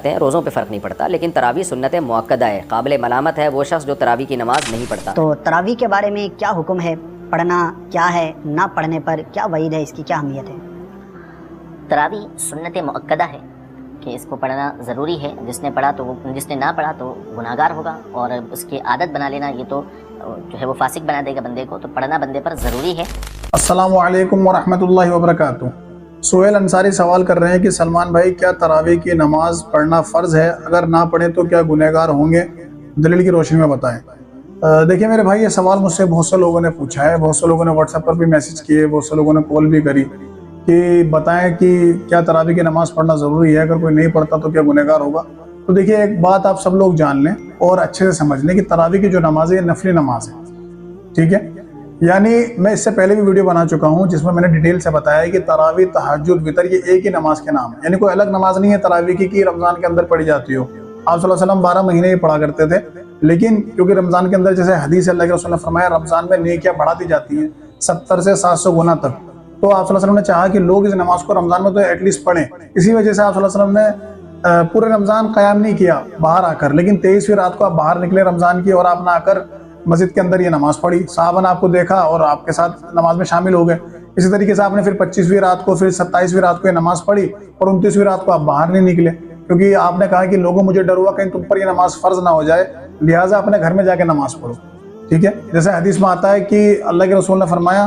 सकते हैं, रोज़ों पे फ़र्क नहीं पड़ता। लेकिन तरावी सुन्नत मुअक्कदा है, काबिल मलामत है वो शख्स जो तरावी की नमाज़ नहीं पढ़ता। तो तरावी के बारे में क्या हुक्म है, पढ़ना क्या है, ना पढ़ने पर क्या वईद है, इसकी क्या अहमियत है? तरावी सुन्नत मुअक्कदा है कि इसको पढ़ना ज़रूरी है। जिसने पढ़ा तो वो, जिसने ना पढ़ा तो गुनाहगार होगा, और उसकी आदत बना लेना ये तो जो है वो फासिक बना देगा बंदे को। तो पढ़ना बंदे पर ज़रूरी है। अस्सलामु अलैकुम वरहमतुल्लाहि वबरकातुहू। सुहेल अंसारी सवाल कर रहे हैं कि सलमान भाई, क्या तरावी की नमाज पढ़ना फ़र्ज़ है? अगर ना पढ़े तो क्या गुनहगार होंगे? दलील की रोशनी में बताएं। देखिए मेरे भाई, ये सवाल मुझसे बहुत से लोगों ने पूछा है, बहुत से लोगों ने व्हाट्सएप पर भी मैसेज किए, बहुत से लोगों ने कॉल भी करी कि बताएं कि क्या तरावी की नमाज़ पढ़ना ज़रूरी है? अगर कोई नहीं पढ़ता तो क्या गुनहगार होगा? तो देखिए, एक बात आप सब लोग जान लें और अच्छे से समझ लें कि तरावी की जो नमाज़ है ये नफली नमाज है, ठीक है। यानी मैं इससे पहले भी वीडियो बना चुका हूं जिसमें मैंने डिटेल से बताया कि तरावी, तहज्जुद, वितर ये एक ही नमाज के नाम है। यानी कोई अलग नमाज नहीं है तरावी की कि रमज़ान के अंदर पढ़ी जाती हो। आप सल्लल्लाहु अलैहि वसल्लम 12 महीने ही पढ़ा करते थे, लेकिन क्योंकि रमज़ान के अंदर जैसे हदीस अल्लाह के रसूल ने फरमाया रमज़ान में नेकियां बढ़ाती जाती हैं 70 से 700 गुना तक। तो आप सल्लल्लाहु अलैहि वसल्लम ने चाहा कि लोग इस नमाज को रमज़ान में तो एटलीस्ट पढ़ें। इसी वजह से आप सल्लल्लाहु अलैहि वसल्लम ने पूरे रमज़ान क़याम नहीं किया बाहर आकर, लेकिन 23वीं रात को आप बाहर निकले रमज़ान की और आपने आकर मस्जिद के अंदर ये नमाज पढ़ी। साहबा ने आपको देखा और आपके साथ नमाज में शामिल हो गए। इसी तरीके से आपने फिर 25वीं रात को, फिर 27वीं रात को ये नमाज पढ़ी और 29वीं रात को आप बाहर नहीं निकले, क्योंकि आपने कहा कि लोगों, मुझे डर हुआ कहीं तुम पर ये नमाज फ़र्ज ना हो जाए, लिहाजा अपने घर में जाके नमाज पढ़ो, ठीक है। जैसे हदीस में आता है कि अल्लाह के रसूल ने फरमाया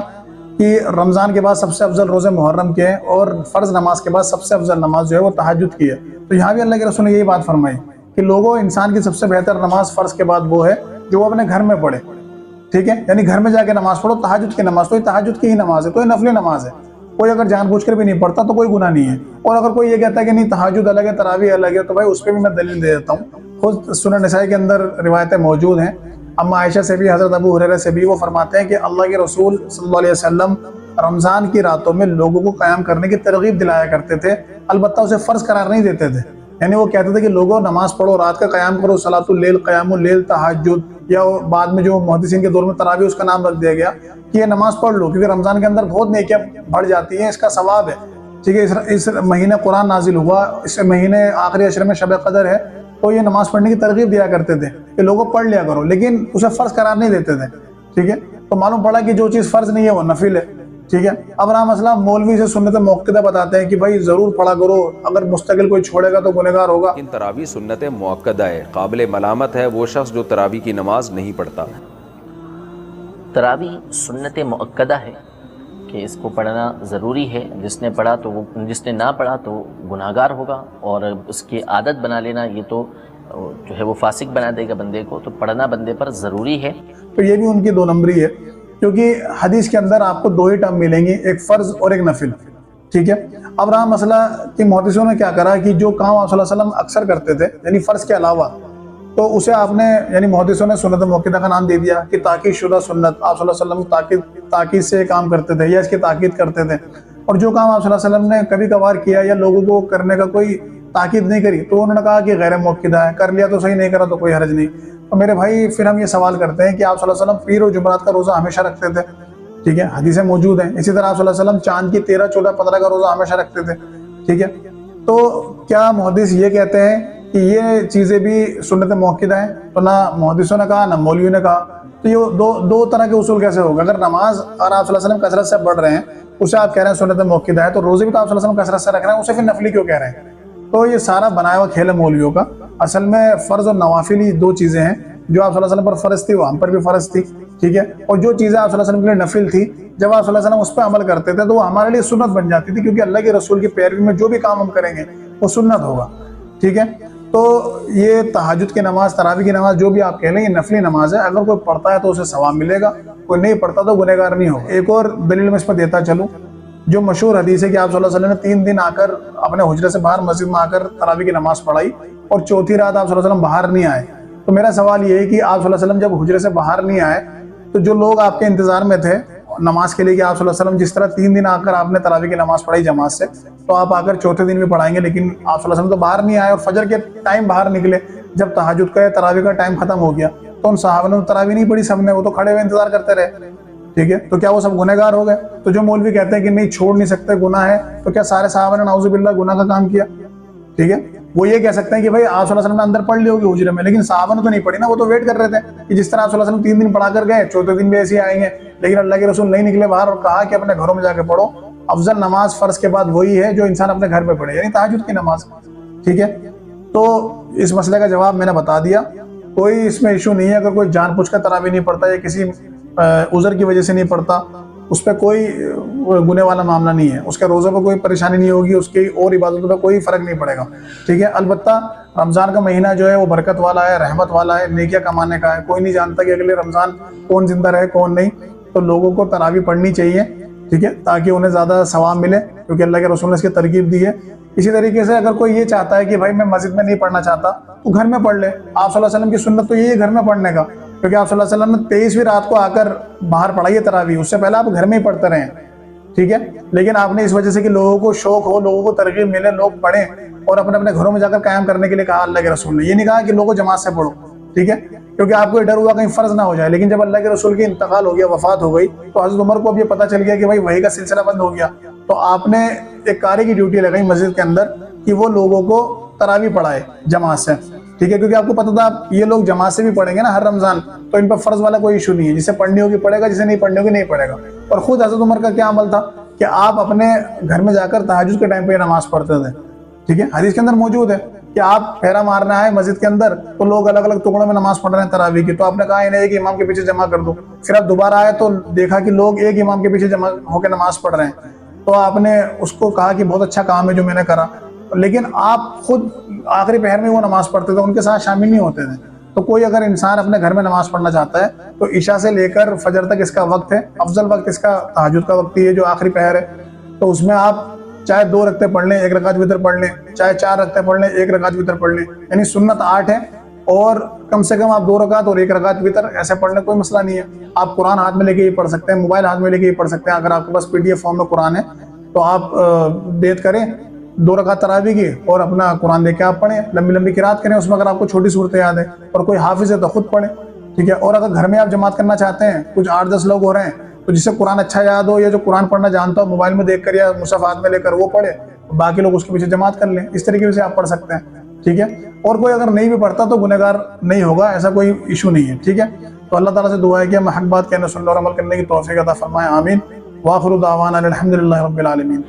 कि रमज़ान के बाद सबसे अफजल रोज़े मुहर्रम के हैं और फ़र्ज नमाज के बाद सबसे अफजल नमाज जो है वो तहज्जुद की है। तो यहाँ भी अल्लाह के रसूल ने यही बात फरमाई कि लोगों, इंसान की सबसे बेहतर नमाज फ़र्ज के बाद वो है जो वो अपने घर में पढ़े, ठीक है। यानी घर में जाके नमाज पढ़ो, तहज्जुद की नमाज। तो ये तहज्जुद की ही नमाज है, तो ये नफली नमाज है। कोई अगर जानबूझकर भी नहीं पढ़ता तो कोई गुनाह नहीं है। और अगर कोई ये कहता है कि नहीं तहज्जुद अलग है, तरावी अलग है, तो भाई उस पर भी मैं दलील दे देता हूँ। खुद सुनन नसाई के अंदर रिवायतें मौजूद हैं, अम्मा आयशा से भी, हज़रत अबू हुरैरा से भी। वो फरमाते हैं कि अल्लाह के रसूल सल्लल्लाहु अलैहि वसल्लम रमज़ान की रातों में लोगों को क़याम करने की तरगीब दिलाया करते थे, अलबत्ता उसे फ़र्ज करार नहीं देते थे। यानी वो कहते थे कि लोगों नमाज पढ़ो, रात का क़याम करो, सलातुल लैल, क़यामुल लैल, तहज्जुद, या बाद में जो मुहद्दिसीन के दौर में तरावी उसका नाम रख दिया गया कि ये नमाज पढ़ लो, क्योंकि रमज़ान के अंदर बहुत नेकियां बढ़ जाती हैं, इसका सवाब है, ठीक है। इस महीने कुरान नाजिल हुआ, इस महीने आखिरी अशर में शब कदर है, तो ये नमाज पढ़ने की तरगीब दिया करते थे कि लोगों पढ़ लिया करो, लेकिन उसे फ़र्ज करार नहीं देते थे, ठीक है। तो मालूम पड़ा कि जो चीज़ फ़र्ज नहीं है वो नफिल है, ठीक है। अब रहा मसला, मौलवी से सुन्नत मुअक्कदा बताते हैं कि भाई ज़रूर पढ़ा करो, अगर मुस्तकिल कोई छोड़ेगा तो गुनहगार होगा। लेकिन तरावी सुन्नत मुअक्कदा है, काबिल मलामत है वो शख्स जो तरावी की नमाज नहीं पढ़ता। तरावी सुन्नत मुअक्कदा है कि इसको पढ़ना ज़रूरी है। जिसने पढ़ा तो वो, जिसने ना पढ़ा तो गुनाहगार होगा, और उसकी आदत बना लेना ये तो जो है वो फासिक बना देगा बंदे को। तो पढ़ना बंदे पर ज़रूरी है। तो ये भी उनकी 2 नंबरी है, क्योंकि हदीस के अंदर आपको 2 ही टर्म मिलेंगी, एक फ़र्ज और एक नफिल, ठीक है। अब रहा मसला कि मुहद्दिसों ने क्या करा कि जो काम आप सल्लल्लाहु अलैहि वसल्लम अक्सर करते थे यानी फ़र्ज के अलावा, तो उसे आपने, यानी मुहद्दिसों ने सुन्नत मुअक्कदा का नाम दे दिया कि ताकीद शुदा सुन्नत। आप सल्लल्लाहु अलैहि वसल्लम ताकीद से काम करते थे या इसकी ताकीद करते थे, और जो काम आप सल्लल्लाहु अलैहि वसल्लम ने कभी कभार किया या लोगों को करने का कोई ताकीद नहीं करी तो उन्होंने कहा कि गैर मुअक्कदा है, कर लिया तो सही, नहीं करा तो कोई हर्ज नहीं। तो मेरे भाई, फिर हम ये सवाल करते हैं कि आप सल्लल्लाहु अलैहि वसल्लम पीर और जुमरात का रोज़ा हमेशा रखते थे, ठीक है, हदीसें मौजूद हैं। इसी तरह आप सल्लल्लाहु अलैहि वसल्लम चांद की 13, 14, 15 का रोज़ा हमेशा रखते थे, ठीक है। तो क्या मुहद्दिस ये कहते हैं कि ये चीज़ें भी सुन्नत मुअक्कदा हैं? तो ना मुहद्दिसों ने कहा ना मौलवियों ने कहा। तो ये दो तरह के उसूल कैसे होगा? अगर नमाज और आप सल्लल्लाहु अलैहि वसल्लम कसरत से पढ़ रहे हैं, उसे आप कह रहे हैं सुन्नत मुअक्कदा है, तो रोज़े भी तो आप सल्लल्लाहु अलैहि वसल्लम कसरत से रख रहे हैं, उसे फिर नफली क्यों कह रहे हैं? तो ये सारा बनाया हुआ खेल है मौलवियों का। असल में फ़र्ज और नवाफिल ही 2 चीज़ें हैं, जो आप सल्लल्लाहु अलैहि वसल्लम पर फ़र्ज थी वो हम पर भी फ़र्ज थी, ठीक है। और जो चीज़ें आप सल्लल्लाहु अलैहि वसल्लम के लिए नफिल थी, जब आप सल्लल्लाहु अलैहि वसल्लम उस पर अमल करते थे तो वो हमारे लिए सुन्नत बन जाती थी, क्योंकि अल्लाह के रसूल की पैरवी में जो भी काम हम करेंगे वो सुन्नत होगा, ठीक है। तो ये तहज्जुद की नमाज, तरावी की नमाज, जो भी आप कह लें, ये नफली नमाज है। अगर कोई पढ़ता है तो उसे सवाब मिलेगा, कोई नहीं पढ़ता तो गुनहगार नहीं होगा। एक और दलील मैं इस पर देता चलूँ, जो मशहूर हदीस है कि आप सल्लल्लाहु अलैहि वसल्लम ने 3 दिन आकर अपने हुजरे से बाहर मस्जिद में आकर तरावी की नमाज पढ़ाई और चौथी रात आप सल्लल्लाहु अलैहि वसल्लम बाहर नहीं आए। तो मेरा सवाल ये है कि आप सल्लल्लाहु अलैहि वसल्लम जब हुजरे से बाहर नहीं आए तो जो लोग आपके इंतजार में थे नमाज के लिए कि आप सल्लल्लाहु अलैहि वसल्लम जिस तरह 3 दिन आकर आपने तरावी की नमाज पढ़ाई जमात से, तो आप आकर चौथे दिन भी पढ़ाएंगे, लेकिन आप सल्लल्लाहु अलैहि वसल्लम तो बाहर नहीं आए और फजर के टाइम बाहर निकले। जब तहज्जुद का तरावी का टाइम खत्म हो गया तो उन सहाबा ने तरावी नहीं पढ़ी, सबने, वो तो खड़े हुए इंतजार करते रहे, ठीक है। तो क्या वो सब गुनहगार हो गए? तो जो मौलवी कहते हैं कि नहीं छोड़ नहीं सकते, गुनाह है, तो क्या सारे सहाबा ने नाउज़ुबिल्लाह गुनाह का काम किया? ठीक है, वो ये कह सकते हैं कि भाई आप सल्लल्लाहु अलैहि वसल्लम ने अंदर पढ़ ली होगी हुजरे में, लेकिन साहबा ने तो नहीं पढ़ी ना, वो तो वेट कर रहे थे कि जिस तरह आप सल्लल्लाहु अलैहि वसल्लम 3 दिन पढ़ा कर गए, चौथे दिन भी ऐसे ही आएंगे, लेकिन अल्लाह के रसूल नहीं निकले बाहर और कहा कि अपने घरों में जाके पढ़ो। अफजल नमाज फर्ज के बाद वही है जो इंसान अपने घर में पढ़े, यानी तहज्जुद की नमाज। ठीक है, तो इस मसले का जवाब मैंने बता दिया। कोई इसमें इशू नहीं है, अगर कोई जानबूझ कर तरावी नहीं पढ़ता या किसी उज़र की वजह से नहीं पढ़ता, उस पर कोई गुने वाला मामला नहीं है, उसके रोज़ों पर कोई परेशानी नहीं होगी, उसकी और इबादतों पर कोई फ़र्क नहीं पड़ेगा। ठीक है, अलबत्ता रमज़ान का महीना जो है वो बरकत वाला है, रहमत वाला है, नेकियां कमाने का है। कोई नहीं जानता कि अगले रमज़ान कौन जिंदा रहे कौन नहीं, तो लोगों को तरावी पढ़नी चाहिए। ठीक है, ताकि उन्हें ज़्यादा सवाब मिले, क्योंकि अल्लाह के रसूल ने इसकी तरकीब दी है। इसी तरीके से अगर कोई ये चाहता है कि भाई मैं मस्जिद में नहीं पढ़ना चाहता, तो घर में पढ़ ले। आप सल्लल्लाहु अलैहि वसल्लम की सुन्नत तो यही है घर में पढ़ने का, क्योंकि आप सल्लल्लाहु अलैहि वसल्लम ने 23वीं रात को आकर बाहर पढ़ाई है तरावी, उससे पहले आप घर में ही पढ़ते रहे। ठीक है, लेकिन आपने इस वजह से कि लोगों को शौक हो, लोगों को तरकीब मिले, लोग पढ़ें और अपने अपने घरों में जाकर कायम करने के लिए कहा अल्लाह के रसूल ने। ये नहीं कहा कि लोगों जमात से पढ़ो। ठीक है, क्योंकि आपको डर हुआ कहीं फर्ज ना हो जाए, लेकिन जब अल्लाह के रसूल की इंतकाल हो गया, वफात हो गई, तो हज़रत उमर को अब ये पता चल गया कि भाई वही का सिलसिला बंद हो गया, तो आपने एक कारी की ड्यूटी लगाई मस्जिद के अंदर कि वो लोगों को तरावी पढ़ाए जमात से। ठीक है, क्योंकि आपको पता था ये लोग जमात से भी पढ़ेंगे ना हर रमज़ान, तो इन पर फ़र्ज वाला कोई इशू नहीं है, जिसे पढ़नी होगी पढ़ेगा, जिसे नहीं पढ़नी होगी नहीं पढ़ेगा। और ख़ुद हज़रत उमर का क्या अमल था कि आप अपने घर में जाकर तहज्जुद के टाइम पे नमाज पढ़ते थे। ठीक है, हदीस के अंदर मौजूद है कि आप फेरा मारना है मस्जिद के अंदर, तो लोग अलग अलग टुकड़ों में नमाज पढ़ रहे हैं तरावी की, तो आपने कहा इन्हें एक इमाम के पीछे जमा कर दो। फिर आप दोबारा आए तो देखा कि लोग एक इमाम के पीछे जमा होकर नमाज पढ़ रहे हैं, तो आपने उसको कहा कि बहुत अच्छा काम है जो मैंने करा, लेकिन आप खुद आखिरी पहर में वो नमाज पढ़ते थे, उनके साथ शामिल नहीं होते थे। तो कोई अगर इंसान अपने घर में नमाज पढ़ना चाहता है तो इशा से लेकर फजर तक इसका वक्त है, अफजल वक्त इसका तहज्जुद का वक्त ही है जो आखिरी पहर है। तो उसमें आप चाहे 2 रकते पढ़ लें, 1 रकात वितर पढ़ लें, चाहे 4 रकते पढ़ लें, 1 रकात वितर पढ़ लें, यानी सुन्नत 8 है, और कम से कम आप 2 रकात और 1 रकात वितर ऐसे पढ़ लें, कोई मसला नहीं है। आप कुरान हाथ में लेके ही पढ़ सकते हैं, मोबाइल हाथ में लेके ही पढ़ सकते हैं। अगर आपके पास PDF फॉर्म में कुरान है तो आप देत करें 2 रकात तरावी की और अपना कुरान देके आप पढ़ें, लंबी लंबी किरात करें उसमें, अगर आपको छोटी सूरतें याद है, और कोई हाफिज है तो खुद पढ़ें। ठीक है, और अगर घर में आप जमात करना चाहते हैं, कुछ 8-10 लोग हो रहे हैं, तो जिसे कुरान अच्छा याद हो या जो कुरान पढ़ना जानता हो, मोबाइल में देखकर या मुसहफ हाथ में लेकर वो पढ़े, बाकी लोग उसके पीछे जमात कर लें। इस तरीके से आप पढ़ सकते हैं। ठीक है, और कोई अगर नहीं भी पढ़ता तो गुनहगार नहीं होगा, ऐसा कोई इशू नहीं है। ठीक है, तो अल्लाह ताला से दुआ है कि हम हक बात कहने, सुनने और अमल करने की तौफीक अता फरमाए। आमीन। वाखिरु दावाना अल्हम्दुलिल्लाहि रब्बिल आलमीन।